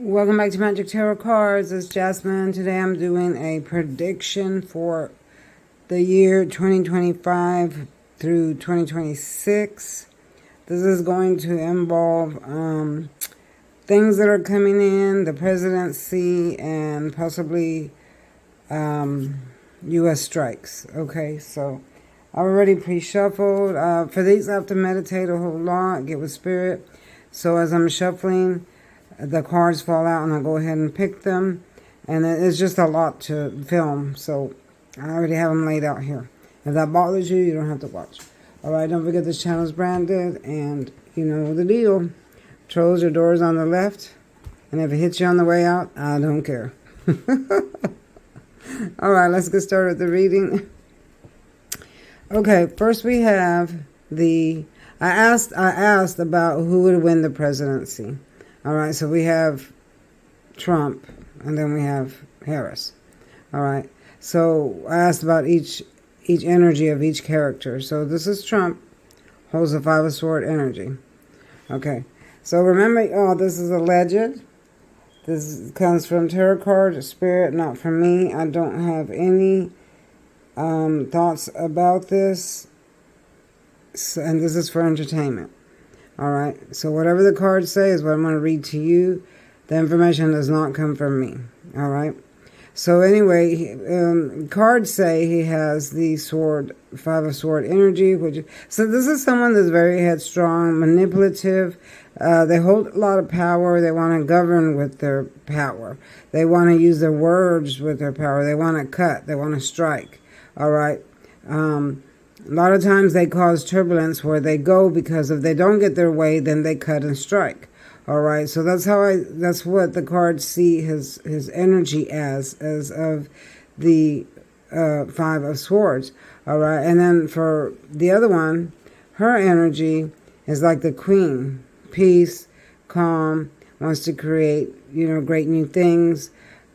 Welcome back to Magic Tarot Cards. It's Jasmine. Today I'm doing a prediction for the year 2025 through 2026. This is going to involve things that are coming in, the presidency, and possibly U.S. strikes. Okay, so I already pre-shuffled. For these, I have to meditate a whole lot, get with spirit. So as I'm shuffling, the cards fall out and I go ahead and pick them. And it's just a lot to film, so I already have them laid out here. If that bothers you, you don't have to watch. Alright, don't forget this channel is branded, and you know the deal. Trolls, your doors on the left, and if it hits you on the way out, I don't care. Alright, let's get started with the reading. Okay, first we have I asked about who would win the presidency. All right, so we have Trump, and then we have Harris. All right, so I asked about each energy of each character. So this is Trump, holds the Five of Swords energy. Okay, so remember, this is alleged. This comes from tarot card spirit, not from me. I don't have any thoughts about this, and this is for entertainment. Alright, so whatever the cards say is what I'm going to read to you. The information does not come from me. Alright, so anyway, cards say he has the Five of Swords energy. So this is someone that's very headstrong, manipulative. They hold a lot of power. They want to govern with their power. They want to use their words with their power. They want to cut. They want to strike. Alright. A lot of times they cause turbulence where they go, because if they don't get their way, then they cut and strike. All right, so that's what the cards see his energy as of the Five of Swords. All right, and then for the other one, her energy is like the Queen, peace, calm, wants to create great new things,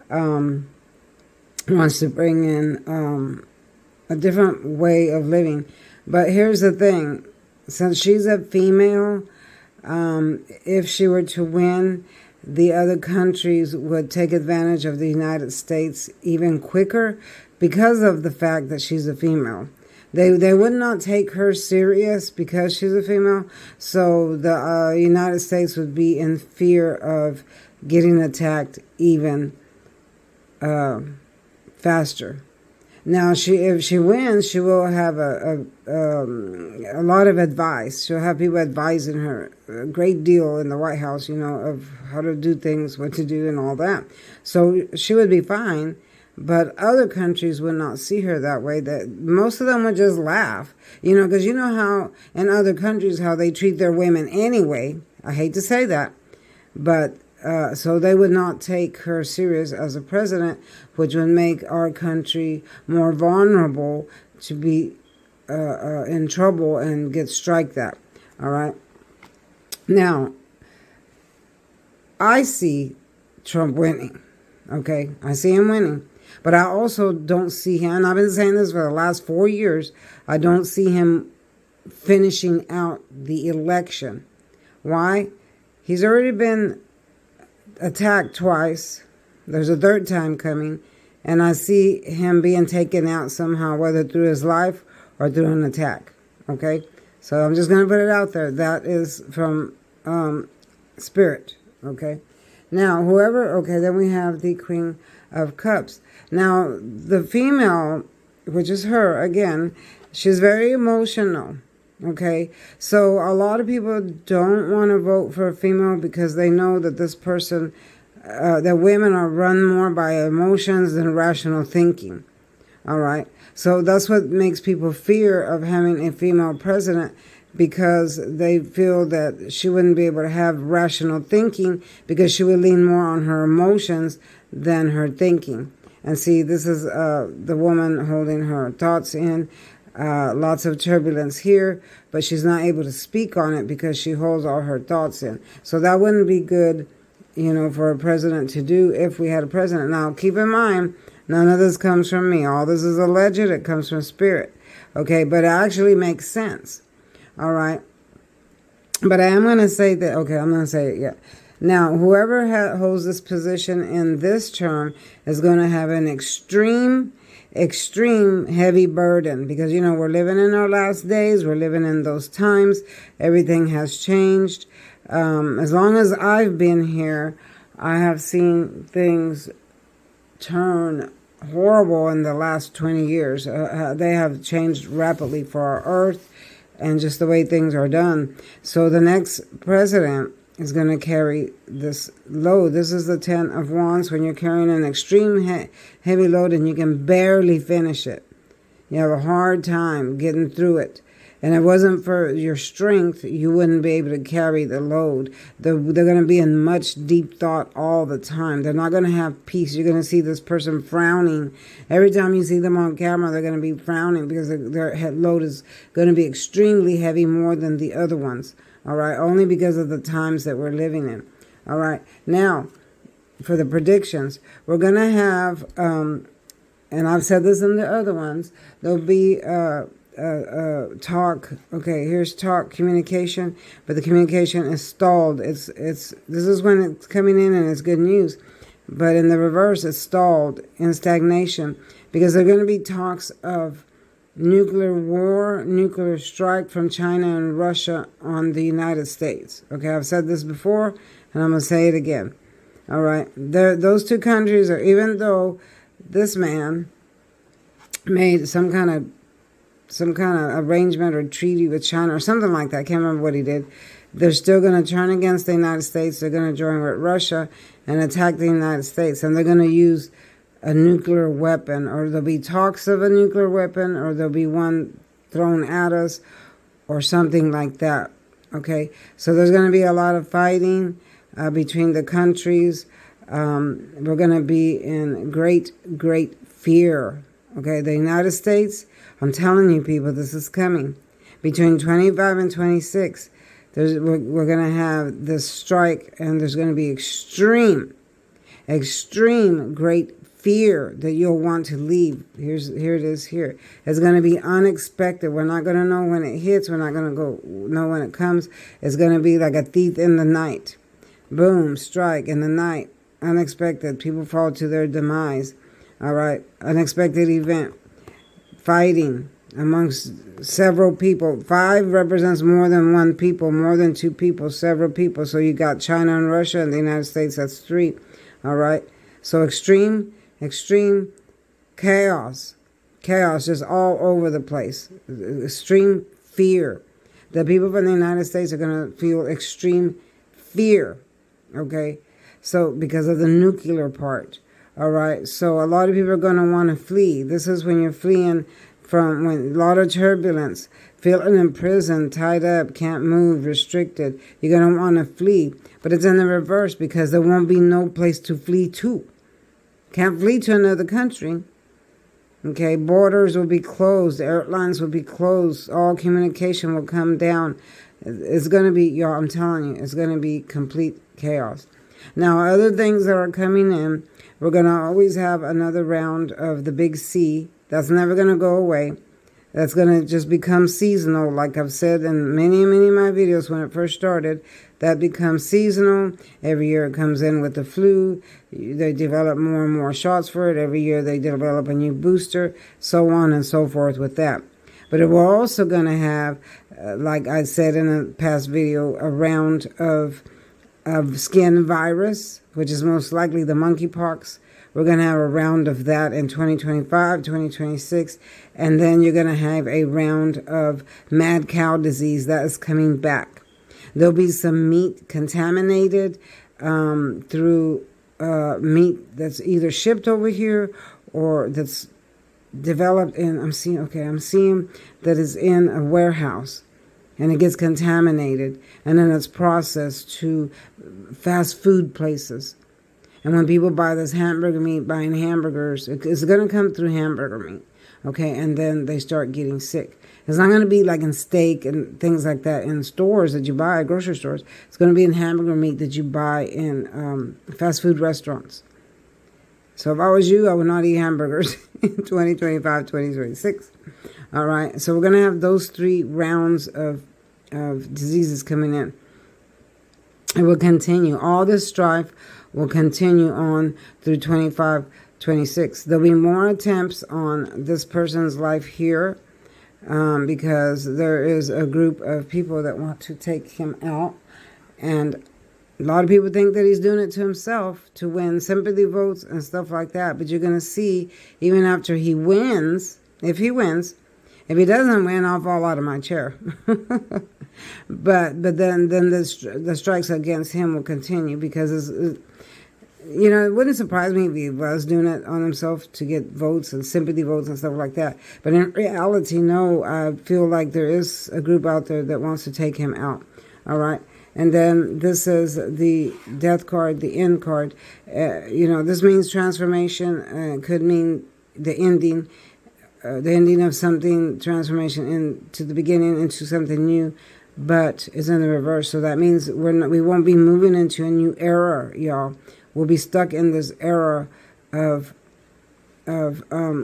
wants to bring in a different way of living. But here's the thing, since she's a female, if she were to win, the other countries would take advantage of the United States even quicker because of the fact that she's a female. They would not take her serious because she's a female, so the United States would be in fear of getting attacked even faster. Now, if she wins, she will have a lot of advice. She'll have people advising her a great deal in the White House, of how to do things, what to do, and all that. So she would be fine, but other countries would not see her that way. That most of them would just laugh, because you know how in other countries how they treat their women anyway. I hate to say that, but. So they would not take her serious as a president, which would make our country more vulnerable to be in trouble and get striked at. All right. Now, I see Trump winning. Okay, I see him winning, but I also don't see him. And I've been saying this for the last 4 years. I don't see him finishing out the election. Why? He's already been attacked twice. There's a third time coming, and I see him being taken out somehow, whether through his life or through an attack. Okay, so I'm just going to put it out there. That is from spirit. Okay, now then we have the Queen of Cups. Now the female, which is her again, she's very emotional. Okay, so a lot of people don't want to vote for a female because they know that this person, that women are run more by emotions than rational thinking. All right, so that's what makes people fear of having a female president, because they feel that she wouldn't be able to have rational thinking because she would lean more on her emotions than her thinking. And see, this is the woman holding her thoughts in. Lots of turbulence here, but she's not able to speak on it because she holds all her thoughts in. So that wouldn't be good, for a president to do if we had a president. Now, keep in mind, none of this comes from me. All this is alleged. It comes from spirit. Okay, but it actually makes sense. All right. But I am going to say that, okay, I'm going to say it, yeah. Now, whoever holds this position in this term is going to have an extreme heavy burden, because we're living in our last days. We're living in those times. Everything has changed. As long as I've been here, I have seen things turn horrible in the last 20 years. They have changed rapidly for our earth and just the way things are done. So the next president is going to carry this load. This is the 10 of Wands, when you're carrying an extreme heavy load and you can barely finish it. You have a hard time getting through it. And if it wasn't for your strength, you wouldn't be able to carry the load. They're going to be in much deep thought all the time. They're not going to have peace. You're going to see this person frowning. Every time you see them on camera, they're going to be frowning because their head load is going to be extremely heavy, more than the other ones. All right, only because of the times that we're living in. All right, now for the predictions, we're going to have, and I've said this in the other ones, there'll be talk. Okay, here's talk, communication, but the communication is stalled. This is when it's coming in and it's good news, but in the reverse, it's stalled, in stagnation, because there are going to be talks of nuclear war, nuclear strike from China and Russia on the United States. Okay, I've said this before, and I'm going to say it again. All right, those two countries are, even though this man made some kind of arrangement or treaty with China or something like that, I can't remember what he did, they're still going to turn against the United States. They're going to join with Russia and attack the United States, and they're going to use a nuclear weapon, or there'll be talks of a nuclear weapon, or there'll be one thrown at us, or something like that. Okay, so there's going to be a lot of fighting between the countries. We're going to be in great fear. Okay, the United States, I'm telling you people, this is coming. Between 25 and 26, we're going to have this strike, and there's going to be extreme great fear that you'll want to leave. Here it is here. It's going to be unexpected. We're not going to know when it hits. We're not going to know when it comes. It's going to be like a thief in the night. Boom, strike in the night. Unexpected. People fall to their demise. All right. Unexpected event. Fighting amongst several people. 5 represents more than one people, more than 2 people, several people. So you got China and Russia and the United States. That's 3. All right. So extreme chaos just all over the place. Extreme fear. The people from the United States are going to feel extreme fear. Okay. So because of the nuclear part. All right. So a lot of people are going to want to flee. This is when you're fleeing from a lot of turbulence, feeling imprisoned, tied up, can't move, restricted. You're going to want to flee. But it's in the reverse, because there won't be no place to flee to. Can't flee to another country. Okay, borders will be closed. Airlines will be closed. All communication will come down. It's going to be, y'all, I'm telling you, it's going to be complete chaos. Now, other things that are coming in, we're going to always have another round of the big C. That's never going to go away. That's going to just become seasonal. Like I've said in many of my videos when it first started, that becomes seasonal. Every year it comes in with the flu. They develop more and more shots for it. Every year they develop a new booster, so on and so forth with that. But we're also going to have, like I said in a past video, a round of skin virus, which is most likely the monkeypox. We're going to have a round of that in 2025, 2026, and then you're going to have a round of mad cow disease that is coming back. There'll be some meat contaminated through meat that's either shipped over here or that's developed in, I'm seeing that is in a warehouse, and it gets contaminated, and then it's processed to fast food places. And when people buy this hamburger meat, buying hamburgers, it's going to come through hamburger meat, okay? And then they start getting sick. It's not going to be like in steak and things like that in stores that you buy, grocery stores. It's going to be in hamburger meat that you buy in fast food restaurants. So if I was you, I would not eat hamburgers in 2025, 2026. All right, so we're going to have those 3 rounds of diseases coming in. It will continue. All this strife will continue on through 25, 26. There'll be more attempts on this person's life here because there is a group of people that want to take him out. And a lot of people think that he's doing it to himself to win sympathy votes and stuff like that. But you're going to see, even after he wins, if he wins, if he doesn't win, I'll fall out of my chair. but then the strikes against him will continue because it wouldn't surprise me if he was doing it on himself to get votes and sympathy votes and stuff like that. But in reality, no, I feel like there is a group out there that wants to take him out. All right. And then this is the death card, the end card. This means transformation. Could mean the ending of something, transformation into the beginning, into something new. But it's in the reverse. So that means we won't be moving into a new era, y'all. We'll be stuck in this era of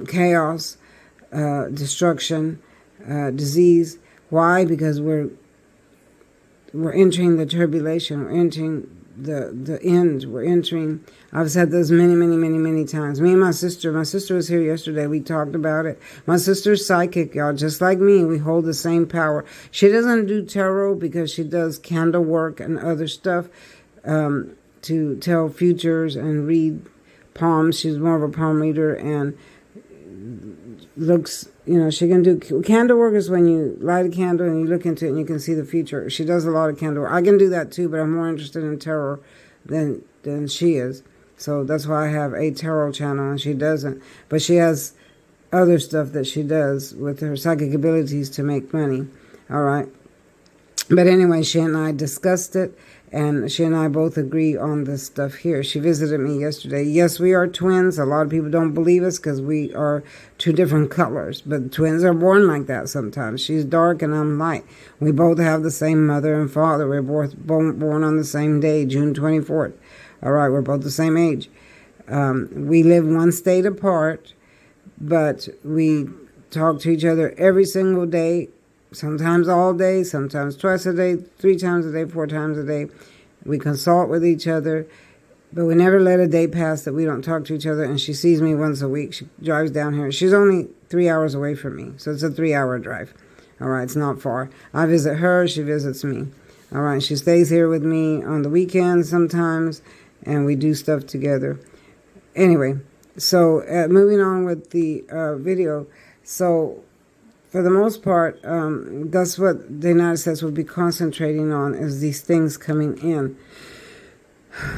chaos, destruction, disease. Why? Because we're entering the turbulation. We're entering the end. We're entering. I've said this many times. Me and my sister was here yesterday. We talked about it. My sister's psychic, y'all, just like me. We hold the same power. She doesn't do tarot because she does candle work and other stuff to tell futures and read palms. She's more of a palm reader and looks, she can do candle work is when you light a candle and you look into it and you can see the future. She does a lot of candle work. I can do that too, but I'm more interested in tarot than she is. So that's why I have a tarot channel and she doesn't. But she has other stuff that she does with her psychic abilities to make money. All right. But anyway, she and I discussed it, and she and I both agree on this stuff here. She visited me yesterday. Yes, we are twins. A lot of people don't believe us because we are two different colors, but twins are born like that sometimes. She's dark and I'm light. We both have the same mother and father. We're both born on the same day, June 24th. All right, we're both the same age. We live one state apart, but we talk to each other every single day. Sometimes all day, sometimes twice a day, 3 times a day, 4 times a day. We consult with each other, but we never let a day pass that we don't talk to each other. And she sees me once a week. She drives down here. She's only 3 hours away from me, so it's a 3-hour drive. All right, it's not far. I visit her, she visits me. All right, she stays here with me on the weekends sometimes, and we do stuff together. Anyway, so moving on with the video. So for the most part, that's what the United States will be concentrating on, is these things coming in.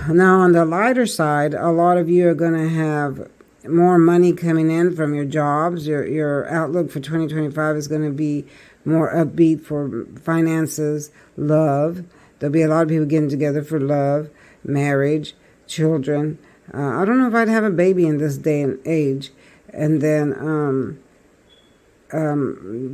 Now, on the lighter side, a lot of you are going to have more money coming in from your jobs. Your outlook for 2025 is going to be more upbeat for finances, love. There'll be a lot of people getting together for love, marriage, children. I don't know if I'd have a baby in this day and age. And then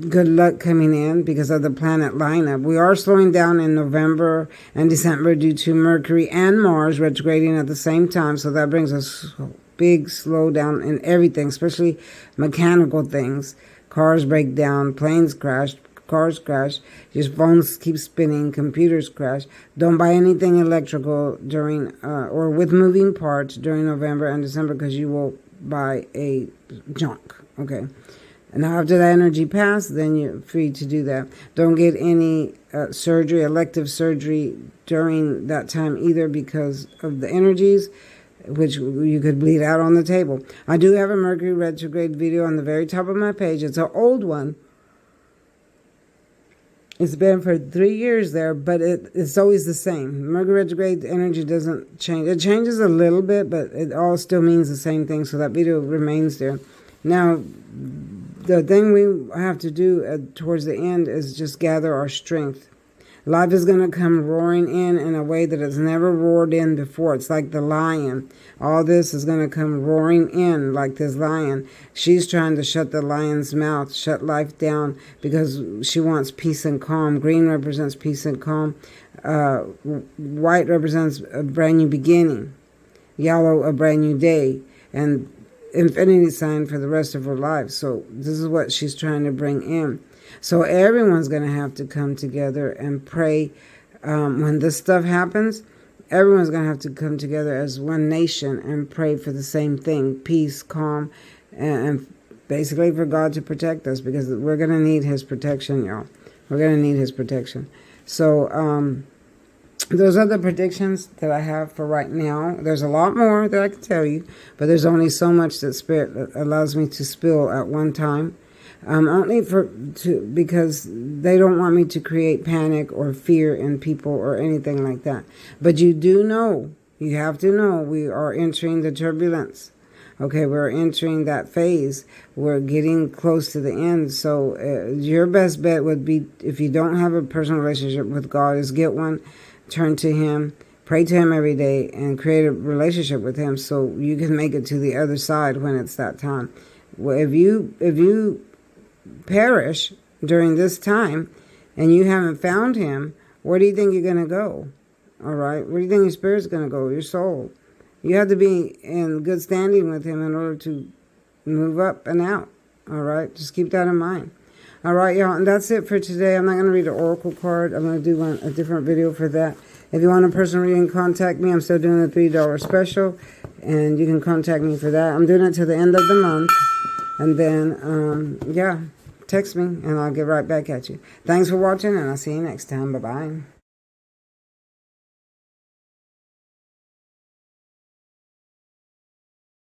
good luck coming in because of the planet lineup. We are slowing down in November and December due to Mercury and Mars retrograding at the same time. So that brings us big slowdown in everything, especially mechanical things. Cars break down, planes crash, cars crash, your phones keep spinning, computers crash. Don't buy anything electrical during or with moving parts during November and December because you will buy a junk. Okay. And after that energy passes, then you're free to do that. Don't get any surgery, elective surgery during that time either because of the energies, which you could bleed out on the table. I do have a Mercury retrograde video on the very top of my page. It's an old one. It's been for 3 years there, but it's always the same. Mercury retrograde energy doesn't change. It changes a little bit, but it all still means the same thing, so that video remains there. Now, the thing we have to do towards the end is just gather our strength. Life is going to come roaring in a way that it's never roared in before. It's like the lion. All this is going to come roaring in like this lion. She's trying to shut the lion's mouth, shut life down because she wants peace and calm. Green represents peace and calm. White represents a brand new beginning. Yellow, a brand new day. And infinity sign for the rest of her life. So this is what she's trying to bring in. So everyone's going to have to come together and pray when this stuff happens, everyone's going to have to come together as one nation and pray for the same thing, peace, calm, and basically for God to protect us, because we're going to need his protection, y'all. We're going to need his protection. So those are the predictions that I have for right now. There's a lot more that I can tell you, but there's only so much that Spirit allows me to spill at one time. Only because they don't want me to create panic or fear in people or anything like that. But you have to know, we are entering the turbulence. Okay, we're entering that phase. We're getting close to the end. So your best bet would be, if you don't have a personal relationship with God, is get one, turn to him, pray to him every day, and create a relationship with him so you can make it to the other side when it's that time. Well, if you perish during this time and you haven't found him, where do you think you're going to go? All right, where do you think your spirit's going to go? Your soul. You have to be in good standing with him in order to move up and out. All right, just keep that in mind. All right, y'all, and that's it for today. I'm not going to read an oracle card. I'm going to do a different video for that. If you want a personal reading, contact me. I'm still doing the $3 special, and you can contact me for that. I'm doing it till the end of the month. And then, text me, and I'll get right back at you. Thanks for watching, and I'll see you next time. Bye-bye.